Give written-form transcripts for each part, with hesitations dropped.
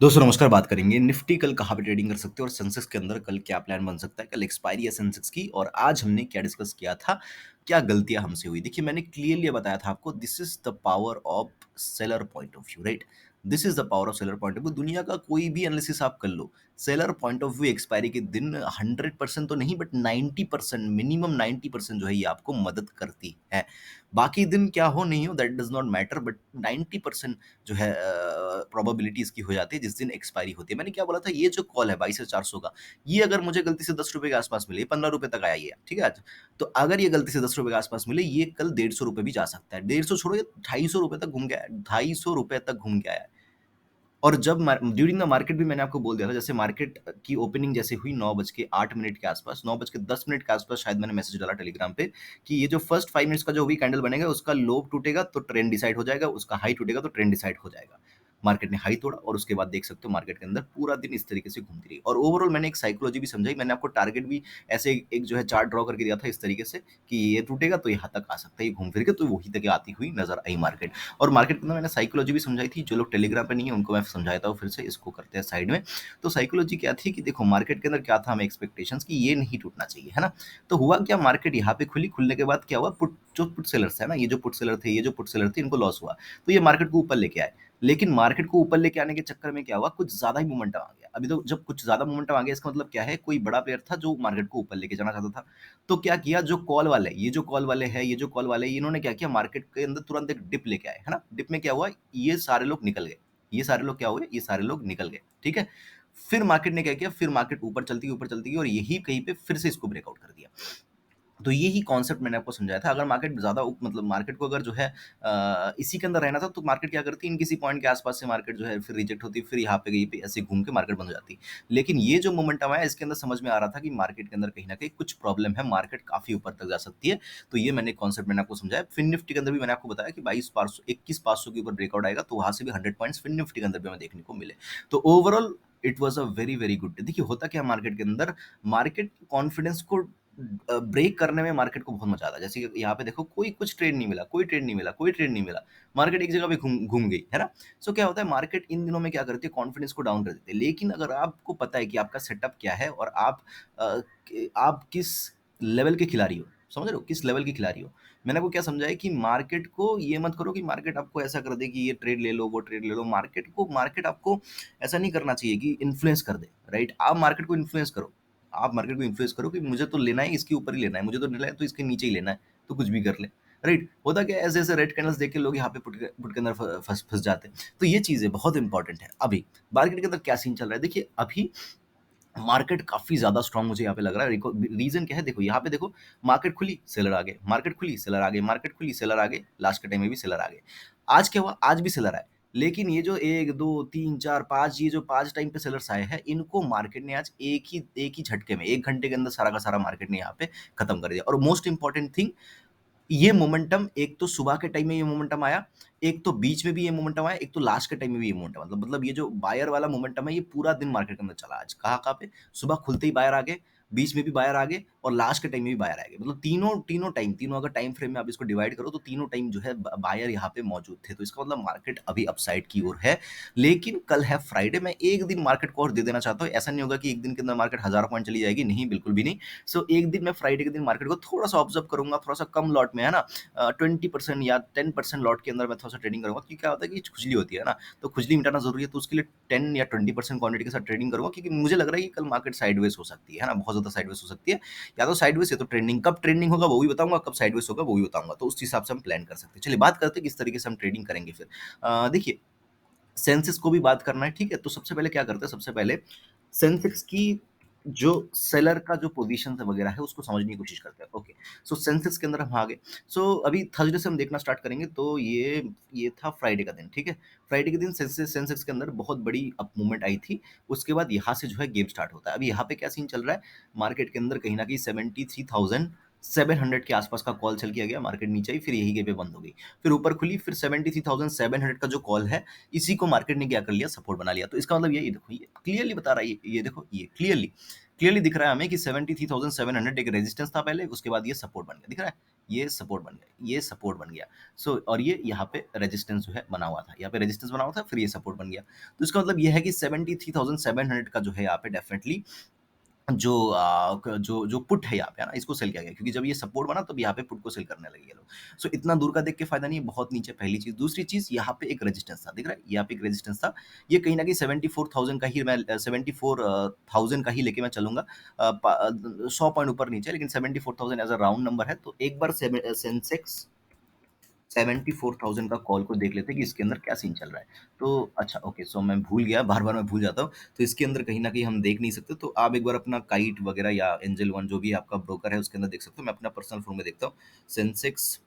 दोस्तों नमस्कार। बात करेंगे निफ्टी कल कहाँ पे ट्रेडिंग कर सकते हैं और सेंसेक्स के अंदर कल क्या प्लान बन सकता है। कल एक्सपायरी है सेंसेक्स की और आज हमने क्या डिस्कस किया था, क्या गलतियां हमसे हुई। देखिए मैंने क्लियरली बताया था आपको, this is the power of seller point of view, right. This is the power of seller point of view. दुनिया का कोई भी एनालिसिस आप कर लो, seller point of view expiry के दिन 100% तो नहीं बट 90%, मिनिमम 90% जो है ये आपको मदद करती है। बाकी दिन क्या हो नहीं हो that does not matter, but 90% जो है प्रोबेबिलिटी इसकी हो जाती है जिस दिन एक्सपायरी होती है। मैंने क्या बोला था, ये जो कॉल है 22,400 का, ये अगर मुझे गलती से 10 रुपए के आसपास मिले, 15 रुपए तक आया ये, ठीक है आज। तो अगर ये गलती से 10 रुपए के आसपास मिले, ये कल 150 रुपए भी जा सकता है। 150 छोड़ो, ये 250 रुपए तक घूम गया है, 250 रुपए तक घूम के आया है। और जब ड्यूरिंग द मार्केट भी मैंने आपको बोल दिया था, जैसे मार्केट की ओपनिंग जैसे हुई 9:08 के आसपास, 9:10 के आसपास शायद मैंने मैसेज डाला टेलीग्राम पे कि ये जो फर्स्ट 5 मिनट्स का जो भी कैंडल बनेगा, उसका लो टूटेगा तो ट्रेंड डिसाइड हो जाएगा, उसका हाई टूटेगा तो ट्रेंड डिसाइड हो जाएगा। मार्केट ने हाई तोड़ा और उसके बाद देख सकते हो मार्केट के अंदर पूरा दिन इस तरीके से घूमती रही। और ओवरऑल मैंने एक साइकोलॉजी भी समझाई, मैंने आपको टारगेट भी ऐसे एक जो है चार्ट ड्रॉ करके दिया था इस तरीके से कि ये टूटेगा तो यहाँ तक आ सकता है, ये घूम फिर के तो वही तक आती हुई नजर आई मार्केट। और मार्केट के अंदर मैंने साइकोलॉजी भी समझाई थी, जो लोग टेलीग्राम पे नहीं है उनको मैं समझाता हूँ फिर से, इसको करते हैं साइड में। तो साइकोलॉजी क्या थी कि देखो मार्केट के अंदर क्या था, हमें एक्सपेक्टेशंस कि ये नहीं टूटना चाहिए, है ना। तो हुआ क्या, मार्केट यहाँ पे खुली, खुलने के बाद क्या हुआ, पुट जो पुट सेलर्स है ना, ये जो पुट सेलर थे, ये जो पुट सेलर थे, इनको लॉस हुआ। तो ये मार्केट को ऊपर लेके आए। लेकिन मार्केट को ऊपर लेके आने के चक्कर में क्या हुआ, कुछ ज्यादा ही मोमेंटम आ गया। अभी तो जब कुछ ज्यादा मोमेंटम आ गया, इसका मतलब क्या है, कोई बड़ा प्लेयर था जो मार्केट को ऊपर लेके जाना चाहता था। तो क्या किया, जो कॉल वाले, ये जो कॉल वाले हैं, ये जो कॉल वाले हैं, इन्होंने क्या किया, मार्केट के अंदर तुरंत एक डिप लेके आए, है ना। डिप में क्या हुआ, ये सारे लोग निकल गए। ये सारे लोग क्या हुए, ये सारे लोग निकल गए, ठीक है। फिर मार्केट ने क्या किया, फिर मार्केट ऊपर चलती गई और यही कहीं पे फिर से इसको ब्रेकआउट कर दिया। तो ये ही कॉन्सेप्ट मैंने आपको समझाया था। अगर मार्केट ज़्यादा मतलब मार्केट को अगर जो है इसी के अंदर रहना था, तो मार्केट क्या करती, इन किसी पॉइंट के आसपास से मार्केट जो है फिर रिजेक्ट होती, फिर यहाँ पे कहीं पे ऐसे घूम के मार्केट बंद हो जाती। लेकिन ये जो मोमेंटम आया, इसके अंदर समझ में आ रहा था कि मार्केट के अंदर कहीं ना कहीं कुछ प्रॉब्लम है, मार्केट काफ़ी ऊपर तक जा सकती है। तो ये मैंने कॉन्सेप्ट मैंने आपको समझाया। फिन निफ्टी के अंदर भी मैंने आपको बताया कि 21,500 के ऊपर ब्रेकआउट आएगा तो वहाँ से भी 100 पॉइंट्स फिन निफ्टी के अंदर भी हमें देखने को मिले। तो overall it was a very very good day. देखिए होता क्या मार्केट के अंदर, मार्केट कॉन्फिडेंस को ब्रेक करने में मार्केट को बहुत मजा आता है। जैसे कि यहाँ पे देखो, कोई कुछ ट्रेड नहीं मिला, कोई ट्रेड नहीं मिला, कोई ट्रेड नहीं मिला, मार्केट एक जगह पे घूम घूम गई, है ना। सो क्या होता है, मार्केट इन दिनों में क्या करती है, कॉन्फिडेंस को डाउन कर देती है। लेकिन अगर आपको पता है कि आपका सेटअप क्या है और आप किस लेवल के खिलाड़ी हो, समझ रहे हो, किस लेवल के खिलाड़ी हो। मैंने आपको क्या समझाया कि मार्केट को ये मत करो कि मार्केट आपको ऐसा कर दे कि ये ट्रेड ले लो, वो ट्रेड ले लो। मार्केट आपको ऐसा नहीं करना चाहिए कि इन्फ्लुएंस कर दे, राइट। आप मार्केट को इन्फ्लुएंस करो, आप मार्केट को इन्फ्लुएंस करो कि मुझे तो लेना है, इसके ऊपर ही लेना है, मुझे तो लेना है तो इसके नीचे ही लेना है, तो कुछ भी कर ले, राइट। होता क्या है, ऐसे ऐसे रेड कैंडल्स देख के लोग यहाँ पे पुट के अंदर फंस फंस जाते हैं। तो ये चीजें बहुत इंपॉर्टेंट है। अभी मार्केट के अंदर क्या सीन चल रहा है, देखिए अभी मार्केट काफी ज्यादा स्ट्रांग मुझे यहाँ पे लग रहा है। रीजन क्या है, देखो यहाँ पे देखो, मार्केट खुली सेलर आ गए, मार्केट खुली सेलर आ गए, मार्केट खुली सेलर आ गए, लास्ट के टाइम में भी सेलर आ गए। आज क्या हुआ, आज भी सेलर आए। लेकिन ये जो 1 2 3 4 5, ये जो 5 टाइम पे सेलर्स आए हैं, इनको मार्केट ने आज एक ही झटके में 1 घंटे के अंदर सारा का सारा मार्केट ने यहाँ पे खत्म कर दिया। और मोस्ट इंपॉर्टेंट थिंग, ये मोमेंटम एक तो सुबह के टाइम में ये मोमेंटम आया, एक तो बीच में भी ये मोमेंटम आया, एक तो लास्ट के टाइम में भी ये मोमेंटम, मतलब ये जो बायर वाला मोमेंटम है, ये पूरा दिन मार्केट के अंदर चला आज। कहाँ कहाँ पे, सुबह खुलते ही बायर आ गए, बीच में भी बायर आ गए और लास्ट के टाइम में भी बायर आ गए। मतलब तीनों तीनों टाइम, तीनों अगर टाइम फ्रेम में आप इसको डिवाइड करो तो तीनों टाइम जो है बायर यहाँ पे मौजूद थे। तो इसका मतलब मार्केट अभी अपसाइड की ओर है। लेकिन कल है फ्राइडे, मैं एक दिन मार्केट को और दे देना चाहता हूँ। ऐसा नहीं होगा कि एक दिन के अंदर मार्केट 1000 पॉइंट चली जाएगी, नहीं, बिल्कुल भी नहीं। सो एक दिन मैं फ्राइडे के दिन मार्केट को थोड़ा सा ऑब्जर्व करूंगा, थोड़ा सा कम लॉट में, है ना। 20% या 10% लॉट के अंदर मैं थोड़ा सा ट्रेडिंग करूंगा, क्योंकि क्या होता है कि खुजली होती है ना, तो खुजली मिटाना जरूरी है। तो उसके लिए 10 या 20% क्वांटिटी के साथ ट्रेडिंग करूंगा, क्योंकि मुझे लग रहा है कि कल मार्केट साइडवेज हो सकती है ना, बहुत ज्यादा साइडवेज हो सकती है। या तो साइडवेज है तो ट्रेंडिंग, कब ट्रेंडिंग होगा वो भी बताऊंगा, कब साइडवेज होगा वो भी बताऊंगा। तो उस हिसाब से हम प्लान कर सकते हैं। चलिए बात करते हैं किस तरीके से हम ट्रेडिंग करेंगे फिर। देखिए, सेंसेक्स को भी बात करना है, ठीक है। तो सबसे पहले क्या करते हैं, सबसे पहले सेंसेक्स की जो सेलर का जो पोजीशन वगैरह है उसको समझने की कोशिश करते हैं। ओके, सो सेंसेक्स के अंदर हम आ गए। सो अभी थर्सडे से हम देखना स्टार्ट करेंगे। तो ये था फ्राइडे का दिन, ठीक है। फ्राइडे के दिन सेंसेक्स के अंदर बहुत बड़ी अप मूवमेंट आई थी। उसके बाद यहाँ से जो है गेम स्टार्ट होता है। अभी यहाँ पे क्या सीन चल रहा है, मार्केट के अंदर कहीं ना कहीं 73,700 के आसपास का कॉल चल किया गया, मार्केट नीचे आई, फिर यही गेम पे बंद हो गई। फिर ऊपर खुली, फिर 73,700 का जो कॉल है, इसी को मार्केट ने क्या कर लिया, सपोर्ट बना लिया। तो इसका मतलब ये देखो, ये क्लियरली बता रहा है, ये देखो, ये क्लियरली क्लियरली दिख रहा है हमें कि 73,700 एक रेजिस्टेंस था पहले, उसके बाद ये सपोर्ट बन गया, दिख रहा है? ये सपोर्ट बन गया, ये सपोर्ट बन गया। सो और ये यहाँ पे रेजिस्टेंस जो है बना हुआ था, यहाँ पे रेजिस्टेंस बना हुआ था, फिर ये सपोर्ट बन गया। तो इसका मतलब ये है कि 73,700 का जो है यहाँ पे डेफिनिटली जो जो जो पुट है यहाँ पे है ना, इसको सेल किया गया, क्योंकि जब ये सपोर्ट बना तब यहाँ पे पुट को सेल करने लगे ये लोग। सो इतना दूर का देख के फायदा नहीं है, बहुत नीचे पहली चीज। दूसरी चीज, यहाँ पे एक रेजिस्टेंस था, दिख रहा है? यहाँ पे एक रेजिस्टेंस था, ये कहीं ना कहीं 74,000 का ही मैं 74,000 का ही लेके मैं चलूंगा। 100 पॉइंट ऊपर नीचे, लेकिन 74,000 एज अ राउंड नंबर है। तो एक बार सेंसेक्स 74,000 का कॉल को देख लेते हैं कि इसके अंदर क्या सीन चल रहा है। तो अच्छा, ओके, सो मैं भूल गया, बार-बार मैं भूल जाता हूँ। तो इसके अंदर कहीं न कहीं हम देख नहीं सकते, तो आप एक बार अपना काइट वगैरह या एंजल वन जो भी आपका ब्रोकर है उसके अंदर देख सकते हो। मैं अपना पर्सनल फ़ोन में देखता हूँ। सेंसेक्स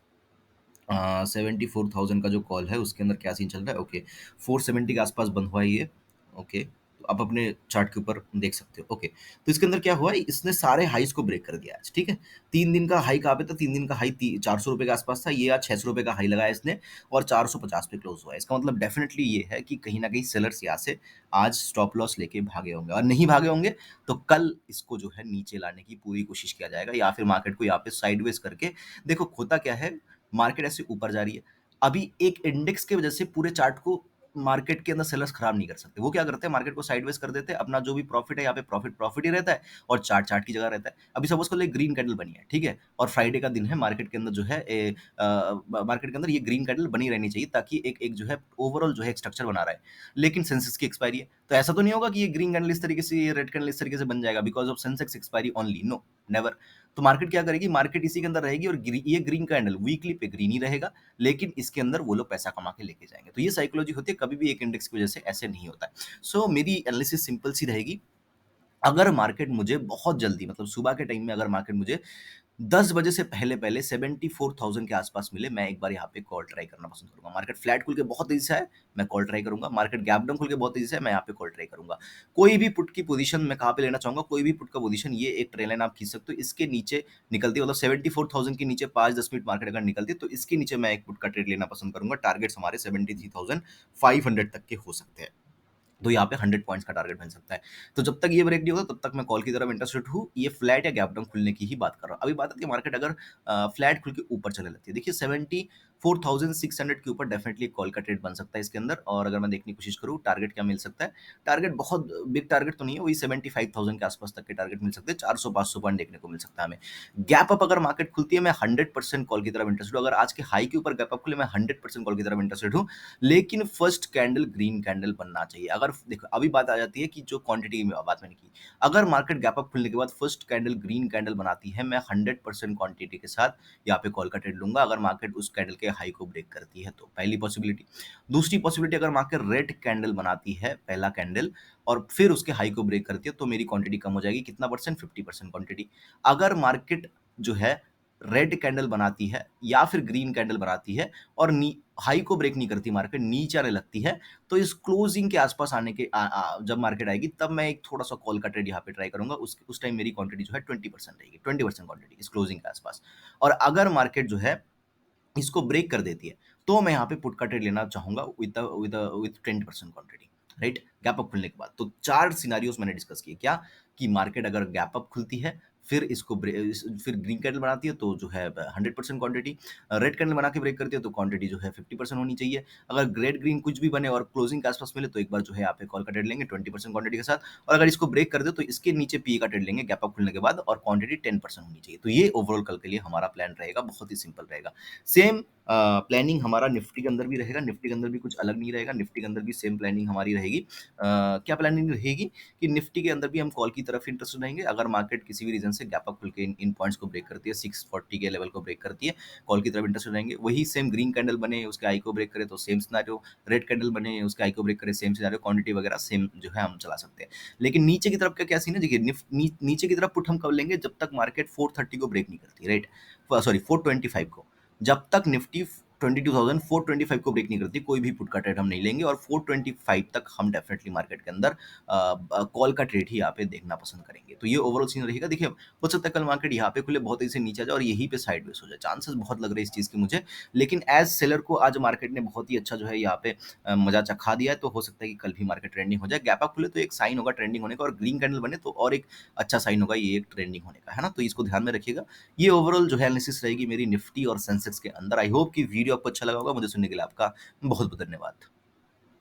74,000 का जो कॉल है उसके अंदर क्या सीन चल रहा है। ओके, 470 के आसपास बंद हुआ है ये। ओके, तो आप अपने चार्ट के ऊपर देख सकते हो। ओके, तो इसके अंदर क्या हुआ है, इसने सारे हाईस को ब्रेक कर दिया आज, ठीक है। 3 दिन का हाई कहाँ पे था, 3 दिन का हाई 400 रुपए के आसपास था, ये आज 600 रुपए का हाई लगाया इसने और 450 पे क्लोज हुआ है। इसका मतलब डेफिनेटली ये है कि कहीं ना कहीं सेलर्स यहाँ से आज स्टॉप लॉस लेके भागे होंगे, और नहीं भागे होंगे तो कल इसको जो है नीचे लाने की पूरी कोशिश किया जाएगा, या फिर मार्केट को यहाँ पे साइडवेज करके। देखो होता क्या है, मार्केट ऐसे ऊपर जा रही है। अभी एक इंडेक्स की वजह से पूरे चार्ट को मार्केट के अंदर सेलर्स खराब नहीं कर सकते। वो क्या करते हैं, मार्केट को साइडवेज कर देते हैं, अपना जो भी प्रॉफिट है यहाँ पे प्रॉफिट प्रॉफिट ही रहता है, और चार्ट चार्ट की जगह रहता है। अभी सपोज कर लो ग्रीन कैंडल बनी है, ठीक है, और फ्राइडे का दिन है, मार्केट के अंदर जो है मार्केट के अंदर ये ग्रीन कैंडल बनी रहनी चाहिए, ताकि एक एक जो है ओवरऑल जो है स्ट्रक्चर बना रहा है। लेकिन सेंसेक्स की एक्सपायरी है, तो ऐसा तो नहीं होगा कि ये ग्रीन कैंडल इस तरीके से, ये रेड कैंडल इस तरीके से बन जाएगा because of Sensex expiry only, no, never. तो मार्केट क्या करेगी, मार्केट इसी के अंदर रहेगी, और ये ग्रीन कैंडल वीकली पे ग्रीन ही रहेगा, लेकिन इसके अंदर वो लोग पैसा कमा के लेके जाएंगे। तो ये साइकोलॉजी होती है, कभी भी एक इंडेक्स की वजह से ऐसे नहीं होता है। सो मेरी एनालिसिस सिंपल सी रहेगी। अगर मार्केट मुझे बहुत जल्दी, मतलब सुबह के टाइम में अगर मार्केट मुझे 10 बजे से पहले-पहले 74,000 के आस-पास मिले, मैं एक बार यहाँ पे कॉल ट्राई करना पसंद करूँगा। मार्केट फ्लैट खुल के बहुत तेज़ी से आए, मैं कॉल ट्राई करूँगा। मार्केट गैप डाउन खुल के बहुत तेज़ी से आए, मैं यहाँ पे कॉल ट्राई करूँगा। कोई भी पुट की पोज़ीशन मैं कहाँ पे लेना चाहूँगा, कोई भी पुट का पोज़ीशन, ये एक ट्रेल लाइन आप खींच सकते हो। इसके नीचे निकलती है, मतलब 74,000 के नीचे 5-10 मिनट मार्केट अगर निकलती है, तो इसके नीचे मैं एक पुट का ट्रेड लेना पसंद करूँगा। टारगेट्स हमारे 73,500 तक के हो सकते हैं। तो यहाँ पे 100 पॉइंट्स का टारगेट बन सकता है। तो जब तक ये ब्रेक नहीं होता तब तक मैं कॉल की तरफ इंटरेस्टेड हूँ। ये फ्लैट या गैप डाउन खुलने की ही बात कर रहा हूँ। अभी बात आती है मार्केट अगर फ्लैट खुल के ऊपर चलने लगती है। देखिए 74,600 के ऊपर डेफिनिटली कॉल का ट्रेड बन सकता है इसके अंदर, और अगर मैं देखने की कोशिश करूँ टारगेट क्या मिल सकता है। टारगेट बहुत बिग टारगेट तो नहीं है, वही 75,000 के आसपास तक के टारगेट मिल सकते हैं। 400-500 पॉइंट देखने को मिल सकता है हमें। गैप अप अगर मार्केट खुलती है, मैं 100% कॉल की तरफ इंटरेस्टेड हूँ। अगर आज के हाई के ऊपर गैप अप खुले, मैं 100% कॉल की तरफ इंटरेस्टेड हूँ। लेकिन फर्स्ट कैंडल ग्रीन कैंडल बनना चाहिए। अगर देखो अभी बात आ जाती है कि जो क्वांटिटी की बात मैंने की, अगर मार्केट गैप अप खुलने के बाद फर्स्ट कैंडल ग्रीन कैंडल बनाती है, मैं 100% क्वांटिटी के साथ यहाँ पे कॉल का ट्रेड लूंगा, अगर मार्केट उस कैंडल के हाई को ब्रेक करती है तो। पहली पॉसिबिलिटी। दूसरी पॉसिबिलिटी, अगर मार्केट रेड कैंडल बनाती है पहला कैंडल, और फिर उसके हाई को ब्रेक करती है, तो मेरी क्वांटिटी कम हो जाएगी, कितना परसेंट, 50% क्वांटिटी। अगर मार्केट जो है रेड कैंडल बनाती है या फिर ग्रीन कैंडल बनाती है, और हाई को ब्रेक नहीं करती, मार्केट नीचे आने लगती है, तो इस क्लोजिंग के आसपास आने के जब मार्केट आएगी, तब मैं एक थोड़ा सा कॉल का ट्रेड यहाँ पे ट्राई करूंगा। उस टाइम मेरी क्वांटिटी जो है 20% रहेगी, 20% क्वांटिटी इस क्लोजिंग के आसपास। और अगर मार्केट जो है इसको ब्रेक कर देती है, तो मैं यहाँ पे पुट का ट्रेड लेना चाहूंगा with 10% quantity, right, gap up खुलने के बाद। तो चार सिनारियोस मैंने डिस्कस किए, क्या कि मार्केट अगर गैप अप खुलती है, फिर फिर ग्रीन कैंडल बनाती है तो जो है 100% क्वांटिटी, रेड कैंडल बना के ब्रेक करती है तो क्वांटिटी जो है 50% होनी चाहिए। अगर रेड ग्रीन कुछ भी बने और क्लोजिंग के आसपास मिले, तो एक बार जो है यहाँ पे कॉल का ट्रेड लेंगे 20% क्वांटिटी के साथ, और अगर इसको ब्रेक कर दे तो इसके नीचे पी का ट्रेड लेंगे गैप अप खुलने के बाद, और क्वांटिटी 10% होनी चाहिए। तो ये ओवरऑल कल के लिए हमारा प्लान रहेगा, बहुत ही सिंपल रहेगा। सेम प्लानिंग हमारा निफ्टी के अंदर भी रहेगा, निफ्टी के अंदर भी कुछ अलग नहीं रहेगा, निफ्टी के अंदर भी सेम प्लानिंग हमारी रहेगी। क्या प्लानिंग रहेगी कि निफ्टी के अंदर भी हम कॉल की तरफ इंटरेस्टेड रहेंगे। अगर मार्केट किसी भी रीजन से गैप अप खुल के इन पॉइंट्स को ब्रेक करती है, 640 के लेवल को ब्रेक करती है, कॉल की तरफ इंटरेस्टेड रहेंगे। वही सेम ग्रीन कैंडल बने उसके आई को ब्रेक करे तो सेम सिनारियो, रेड कैंडल बने उसके आई को ब्रेक करे सेम सिनारियो, क्वांटिटी वगैरह सेम जो है हम चला सकते हैं। लेकिन नीचे की तरफ का क्या सीन है, देखिए नीचे की तरफ पुट हम कब लेंगे, जब तक मार्केट 430 को ब्रेक नहीं करती, राइट, सॉरी 425 को। जब तक निफ्टी 22,000 425 को ब्रेक नहीं करती, कोई भी पुट का ट्रेड हम नहीं लेंगे और 425 तक हम डेफिनिटली मार्केट के अंदर कॉल का ट्रेड ही यहाँ पे देखना पसंद करेंगे। तो ये ओवरऑल सीन रहेगा। देखिए, हो सकता है कल मार्केट यहाँ पे खुले, बहुत तेजी से नीचे आ जाए और यहीं पे साइडवेज हो जाए। चांसेस बहुत लग रहे हैं इस चीज़ के मुझे, लेकिन एज़ सेलर को आज मार्केट ने बहुत ही अच्छा जो है यहाँ पे मज़ा चखा दिया है, तो हो सकता है कि कल भी मार्केट ट्रेंडिंग हो जाए। गैप अप खुले तो एक साइन होगा ट्रेंडिंग होने का, और ग्रीन कैंडल बने तो और एक अच्छा साइन होगा ये एक ट्रेंडिंग होने का, है ना? तो इसको ध्यान में रखिएगा। ये ओवरऑल जो है एनालिसिस रहेगी मेरी निफ्टी और सेंसेक्स के अंदर। आई होप कि वीडियो आपको अच्छा लगा होगा। मुझे सुनने के लिए आपका बहुत-बहुत धन्यवाद।